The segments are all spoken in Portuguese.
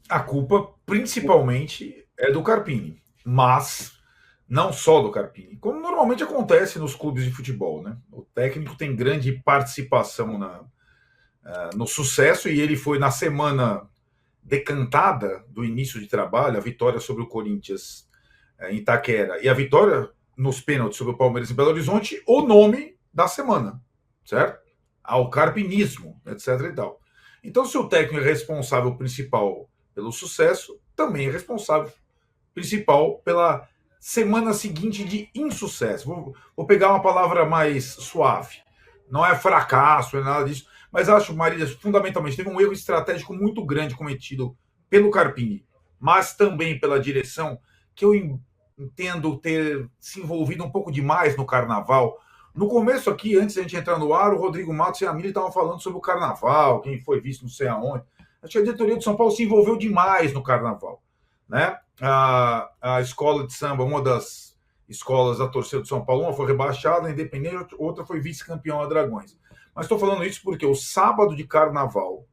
A culpa principalmente é do Carpini, mas não só do Carpini, como normalmente acontece nos clubes de futebol, né? O técnico tem grande participação no sucesso e ele foi na semana decantada do início de trabalho, a vitória sobre o Corinthians em Itaquera e a vitória nos pênaltis sobre o Palmeiras em Belo Horizonte, o nome da semana, certo? Ao carpinismo, etc. e tal. Então, se o técnico é responsável principal pelo sucesso, também é responsável principal pela semana seguinte de insucesso. Vou pegar uma palavra mais suave. Não é fracasso, não é nada disso, mas acho, Marília, fundamentalmente, teve um erro estratégico muito grande cometido pelo Carpini, mas também pela direção, que eu entendo ter se envolvido um pouco demais no carnaval. No começo aqui, antes da gente entrar no ar, o Rodrigo Matos e a Mili estavam falando sobre o carnaval, quem foi visto não sei aonde. Acho que a diretoria de São Paulo se envolveu demais no carnaval, né? A escola de samba, uma das escolas da torcida de São Paulo, uma foi rebaixada, a Independente, outra foi vice-campeão a Dragões. Mas estou falando isso porque o sábado de carnaval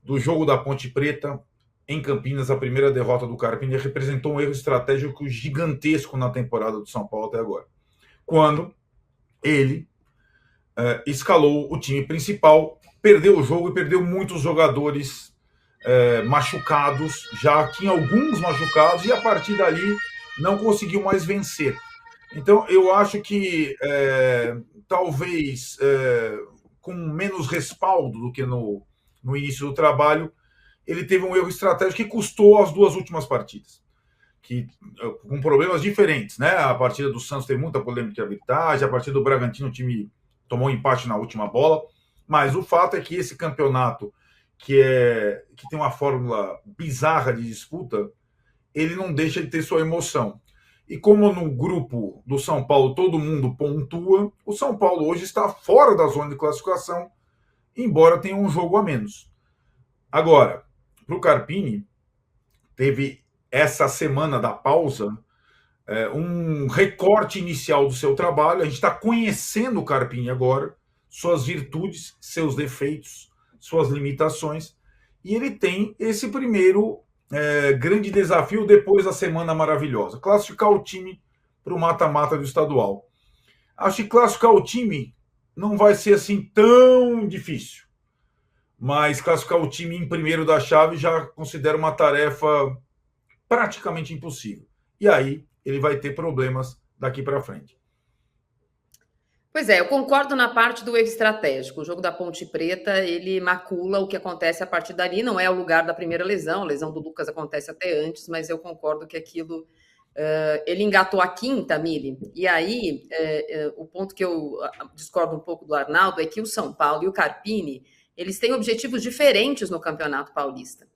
do jogo da Ponte Preta em Campinas, a primeira derrota do Carpini representou um erro estratégico gigantesco na temporada do São Paulo até agora. Quando ele escalou o time principal, perdeu o jogo e perdeu muitos jogadores machucados, já tinha alguns machucados e a partir dali não conseguiu mais vencer. Então eu acho que talvez com menos respaldo do que no início do trabalho, ele teve um erro estratégico que custou as duas últimas partidas. Que, com problemas diferentes, né? A partida do Santos tem muita polêmica de arbitragem, a partida do Bragantino o time tomou um empate na última bola, mas o fato é que esse campeonato que tem uma fórmula bizarra de disputa, ele não deixa de ter sua emoção. E como no grupo do São Paulo todo mundo pontua, o São Paulo hoje está fora da zona de classificação, embora tenha um jogo a menos. Agora, para o Carpini, teve essa semana da pausa um recorte inicial do seu trabalho. A gente está conhecendo o Carpini agora, suas virtudes, seus defeitos, suas limitações. E ele tem esse primeiro grande desafio depois da semana maravilhosa: classificar o time para o mata-mata do estadual. Acho que classificar o time não vai ser assim tão difícil, mas classificar o time em primeiro da chave já considero uma tarefa praticamente impossível. E aí ele vai ter problemas daqui para frente. Pois é, eu concordo na parte do erro estratégico. O jogo da Ponte Preta, ele macula o que acontece a partir dali. Não é o lugar da primeira lesão. A lesão do Lucas acontece até antes, mas eu concordo que aquilo... ele engatou a quinta, Mili, e aí o ponto que eu discordo um pouco do Arnaldo é que o São Paulo e o Carpini, eles têm objetivos diferentes no Campeonato Paulista.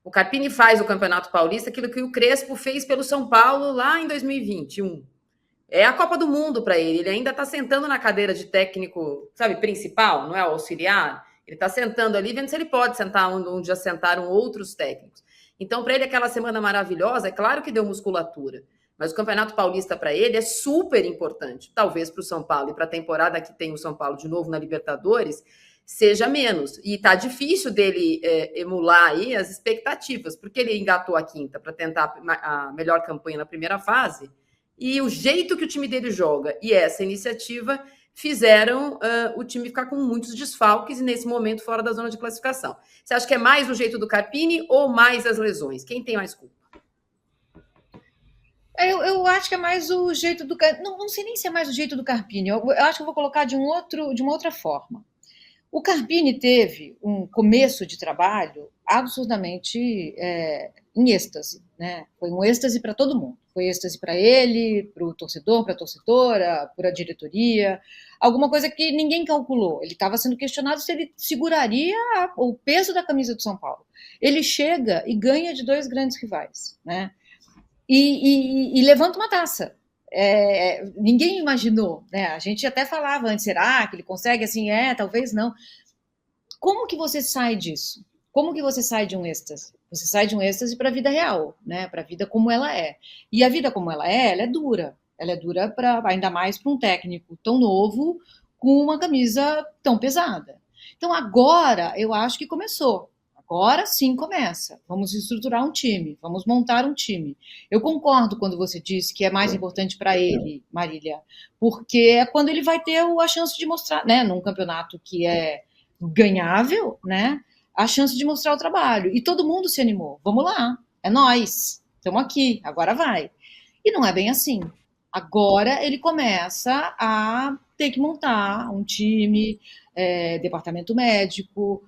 O Carpini faz o Campeonato Paulista aquilo que o Crespo fez pelo São Paulo lá em 2021. É a Copa do Mundo para ele. Ele ainda está sentando na cadeira de técnico, sabe, principal, não é o auxiliar. Ele está sentando ali, vendo se ele pode sentar onde já sentaram outros técnicos. Então, para ele, aquela semana maravilhosa, é claro que deu musculatura. Mas o Campeonato Paulista para ele é super importante. Talvez para o São Paulo e para a temporada que tem o São Paulo de novo na Libertadores, seja menos. E tá difícil dele emular aí as expectativas, porque ele engatou a quinta para tentar a melhor campanha na primeira fase e o jeito que o time dele joga e essa iniciativa fizeram o time ficar com muitos desfalques e nesse momento fora da zona de classificação. Você acha que é mais o jeito do Carpini ou mais as lesões? Quem tem mais culpa? Eu acho que é mais o jeito do. Não sei nem se é mais o jeito do Carpini. Eu acho que eu vou colocar de uma outra forma. O Carpini teve um começo de trabalho absurdamente em êxtase, né? Foi um êxtase para todo mundo. Foi êxtase para ele, para o torcedor, para a torcedora, para a diretoria. Alguma coisa que ninguém calculou. Ele estava sendo questionado se ele seguraria o peso da camisa do São Paulo. Ele chega e ganha de dois grandes rivais, né? E levanta uma taça. Ninguém imaginou, né? A gente até falava antes, será que ele consegue? Assim, talvez não. Como que você sai disso? Como que você sai de um êxtase? Você sai de um êxtase para a vida real, né? Para a vida como ela é. E a vida como ela é dura. Ela é dura ainda mais para um técnico tão novo com uma camisa tão pesada. Então agora eu acho que começou. Agora sim começa. Vamos estruturar um time, vamos montar um time. Eu concordo quando você disse que é mais importante para ele, Marília, porque é quando ele vai ter a chance de mostrar, né, num campeonato que é ganhável, né, a chance de mostrar o trabalho. E todo mundo se animou. Vamos lá, é nós, estamos aqui, agora vai. E não é bem assim. Agora ele começa a ter que montar um time, departamento médico,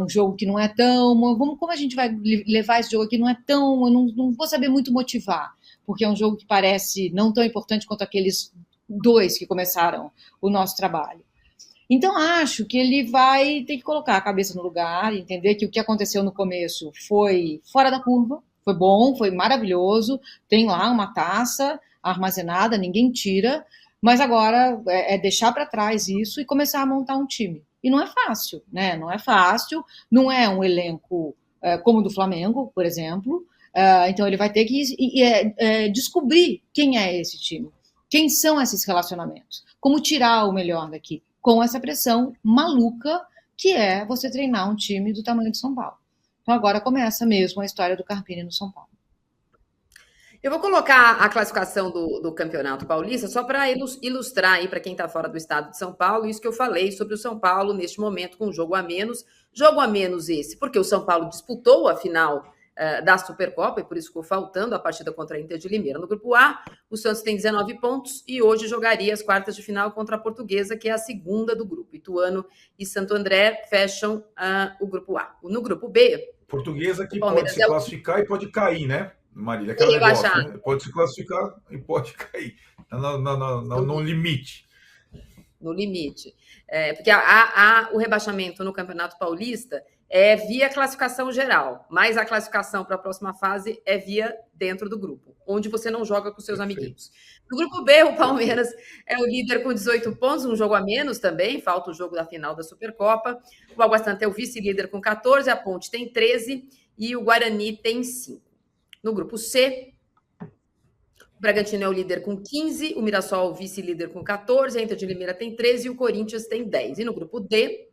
um jogo que não é tão. Como a gente vai levar esse jogo aqui? Não é tão. Eu não vou saber muito motivar, porque é um jogo que parece não tão importante quanto aqueles 2 que começaram o nosso trabalho. Então, acho que ele vai ter que colocar a cabeça no lugar, entender que o que aconteceu no começo foi fora da curva, foi bom, foi maravilhoso, tem lá uma taça armazenada, ninguém tira, mas agora é deixar para trás isso e começar a montar um time. E não é fácil, né? Não é fácil, não é um elenco como o do Flamengo, por exemplo, então ele vai ter que descobrir quem é esse time, quem são esses relacionamentos, como tirar o melhor daqui, com essa pressão maluca que é você treinar um time do tamanho de São Paulo. Então agora começa mesmo a história do Carpini no São Paulo. Eu vou colocar a classificação do Campeonato Paulista só para ilustrar aí para quem está fora do estado de São Paulo, isso que eu falei sobre o São Paulo neste momento com um jogo a menos. Jogo a menos esse, porque o São Paulo disputou a final da Supercopa e por isso ficou faltando a partida contra a Inter de Limeira no Grupo A. O Santos tem 19 pontos e hoje jogaria as quartas de final contra a Portuguesa, que é a segunda do grupo. Ituano e Santo André fecham o Grupo A. No Grupo B... Portuguesa que pode se classificar e pode cair, né, Marília? Aquele negócio, né? Pode se classificar e pode cair. No limite. No limite. Porque o rebaixamento no Campeonato Paulista é via classificação geral, mas a classificação para a próxima fase é via dentro do grupo, onde você não joga com seus amiguinhos. No Grupo B, o Palmeiras é o líder com 18 pontos, um jogo a menos também, falta o jogo da final da Supercopa. O Água Santa é o vice-líder com 14, a Ponte tem 13 e o Guarani tem 5. No Grupo C, o Bragantino é o líder com 15, o Mirassol o vice-líder com 14, a Inter de Limeira tem 13 e o Corinthians tem 10. E no Grupo D,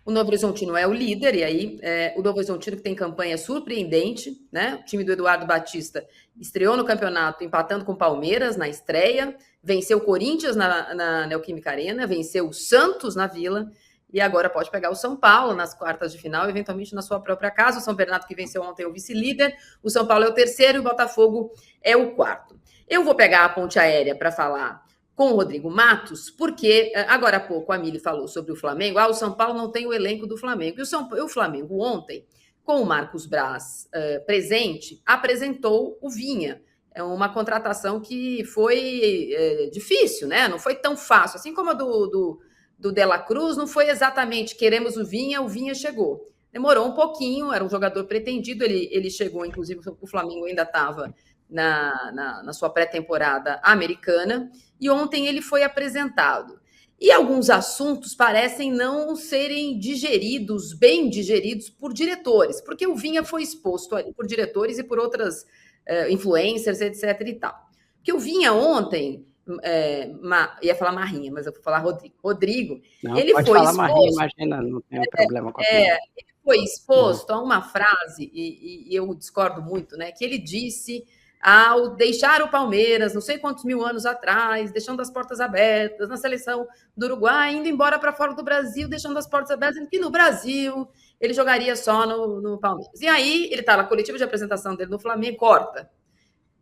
o Novo Horizontino é o líder, e aí o Novo Horizontino que tem campanha surpreendente, né? O time do Eduardo Batista estreou no campeonato empatando com o Palmeiras na estreia, venceu o Corinthians na Neoquímica Arena, venceu o Santos na Vila, e agora pode pegar o São Paulo nas quartas de final, eventualmente na sua própria casa. O São Bernardo, que venceu ontem, é o vice-líder, o São Paulo é o terceiro e o Botafogo é o quarto. Eu vou pegar a ponte aérea para falar com o Rodrigo Matos, porque agora há pouco a Mili falou sobre o Flamengo. O São Paulo não tem o elenco do Flamengo. E o Flamengo ontem, com o Marcos Braz presente, apresentou o Vinha. É uma contratação que foi difícil, né? Não foi tão fácil. Assim como a do De La Cruz, não foi exatamente queremos o Vinha chegou. Demorou um pouquinho, era um jogador pretendido, ele chegou, inclusive o Flamengo ainda estava na sua pré-temporada americana, e ontem ele foi apresentado. E alguns assuntos parecem não serem bem digeridos por diretores, porque o Vinha foi exposto ali por diretores e por outras influencers, etc. e tal. Porque o Vinha ontem, ia falar Marrinha, mas eu vou falar Rodrigo. Não, ele pode foi falar exposto, Marrinha, imagina, não tem problema com a ele foi exposto a uma frase, e eu discordo muito, né? Que ele disse ao deixar o Palmeiras, não sei quantos mil anos atrás, deixando as portas abertas na seleção do Uruguai, indo embora para fora do Brasil, deixando as portas abertas, que no Brasil ele jogaria só no Palmeiras. E aí ele está na coletiva de apresentação dele no Flamengo, corta.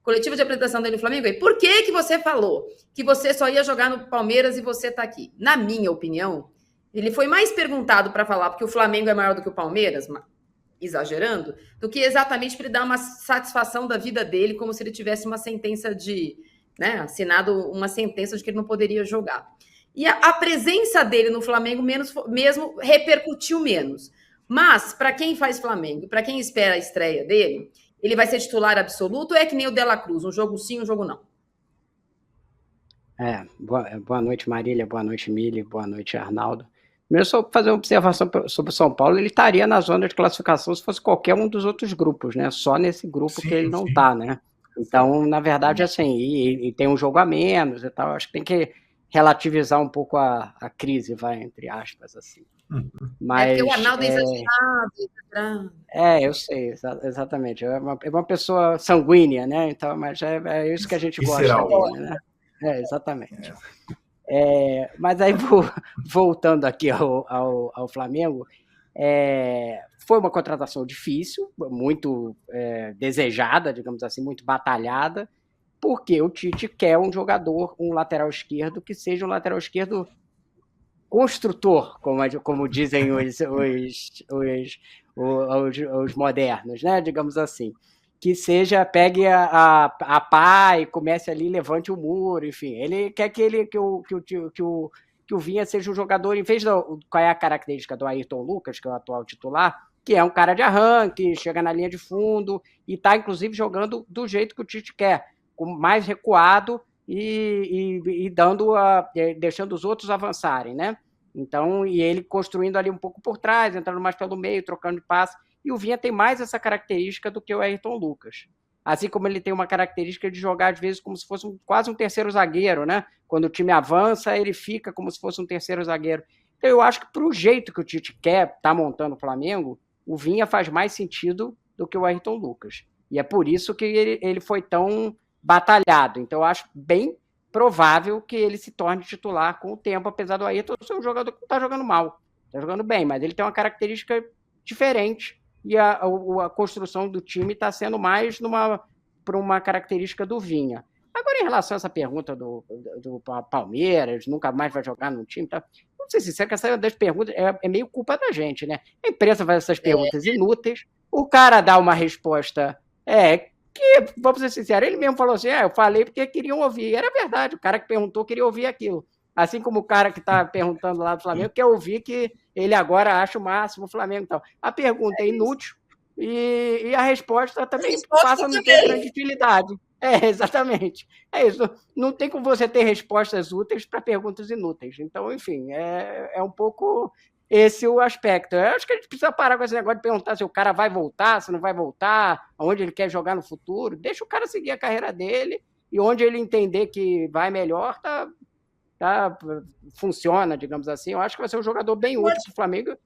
Coletiva de apresentação dele no Flamengo, e por que você falou que você só ia jogar no Palmeiras e você está aqui? Na minha opinião, ele foi mais perguntado para falar porque o Flamengo é maior do que o Palmeiras, exagerando, do que exatamente para ele dar uma satisfação da vida dele, como se ele tivesse uma sentença assinado uma sentença de que ele não poderia jogar. E a presença dele no Flamengo mesmo repercutiu menos. Mas, para quem faz Flamengo, para quem espera a estreia dele, ele vai ser titular absoluto ou é que nem o De La Cruz, um jogo sim, um jogo não? Boa noite, Marília, boa noite, Mili, boa noite, Arnaldo. Primeiro, só fazer uma observação sobre o São Paulo, ele estaria na zona de classificação se fosse qualquer um dos outros grupos, né? Só nesse grupo que ele não está, né? Então, na verdade, assim, e tem um jogo a menos e tal, acho que tem que relativizar um pouco a crise, entre aspas, assim. É porque o Mas Arnaldo é exagerado. eu sei, exatamente. É uma pessoa sanguínea, né? Então, mas é isso que a gente gosta Visceral. dele, né? Exatamente. Mas aí, voltando aqui ao Flamengo, foi uma contratação difícil, muito desejada, digamos assim, muito batalhada, porque o Tite quer um jogador, um lateral esquerdo, que seja um lateral esquerdo construtor, como dizem os modernos, né? Digamos assim. Que pegue a pá e comece ali, levante o muro, enfim. Ele quer que o Vinha seja um jogador, em vez qual é a característica do Ayrton Lucas, que é o atual titular, que é um cara de arranque, chega na linha de fundo e está, inclusive, jogando do jeito que o Tite quer, mais recuado e deixando os outros avançarem, né? Então, e ele construindo ali um pouco por trás, entrando mais pelo meio, trocando de passe. E o Vinha tem mais essa característica do que o Ayrton Lucas. Assim como ele tem uma característica de jogar, às vezes, como se fosse quase um terceiro zagueiro, né? Quando o time avança, ele fica como se fosse um terceiro zagueiro. Então, eu acho que para o jeito que o Tite quer estar montando o Flamengo, o Vinha faz mais sentido do que o Ayrton Lucas. E é por isso que ele foi tão batalhado. Então, eu acho bem provável que ele se torne titular com o tempo, apesar do Ayrton ser um jogador que não está jogando mal, está jogando bem, mas ele tem uma característica diferente e a construção do time está sendo mais por uma característica do Vinha. Agora, em relação a essa pergunta do Palmeiras, nunca mais vai jogar no time, tá? Não sei se sincero, que essa das perguntas é meio culpa da gente, né? A imprensa faz essas perguntas inúteis, o cara dá uma resposta que, vamos ser sinceros, ele mesmo falou assim, eu falei porque queriam ouvir. E era verdade, o cara que perguntou queria ouvir aquilo. Assim como o cara que está perguntando lá do Flamengo quer ouvir que ele agora acha o máximo o Flamengo e tal. A pergunta é inútil e a resposta também passa a não ter grande utilidade. Exatamente. É isso. Não tem como você ter respostas úteis para perguntas inúteis. Então, enfim, é um pouco esse o aspecto. Eu acho que a gente precisa parar com esse negócio de perguntar se o cara vai voltar, se não vai voltar, aonde ele quer jogar no futuro. Deixa o cara seguir a carreira dele e onde ele entender que vai melhor, funciona, digamos assim. Eu acho que vai ser um jogador bem útil para o Flamengo.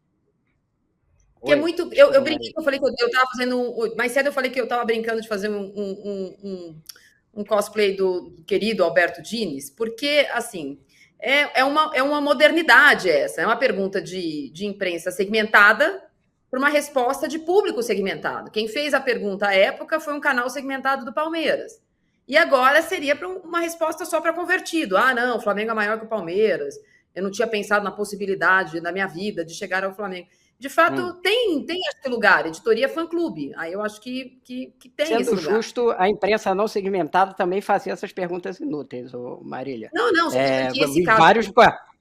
Que é muito. Eu brinquei, eu falei que eu estava fazendo. Mais cedo eu falei que eu estava brincando de fazer um cosplay do querido Alberto Diniz, porque, assim, é uma modernidade essa. É uma pergunta de imprensa segmentada para uma resposta de público segmentado. Quem fez a pergunta à época foi um canal segmentado do Palmeiras. E agora seria para uma resposta só para convertido. Ah, não, o Flamengo é maior que o Palmeiras. Eu não tinha pensado na possibilidade na minha vida de chegar ao Flamengo. De fato, tem esse lugar, editoria fã-clube. Aí eu acho que tem Sendo esse lugar. Sendo justo, a imprensa não segmentada também fazia essas perguntas inúteis, Marília. Não, que esse caso... Vários,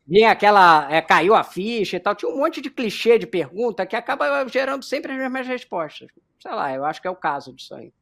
vinha aquela, caiu a ficha e tal, tinha um monte de clichê de pergunta que acaba gerando sempre as mesmas respostas. Sei lá, eu acho que é o caso disso aí.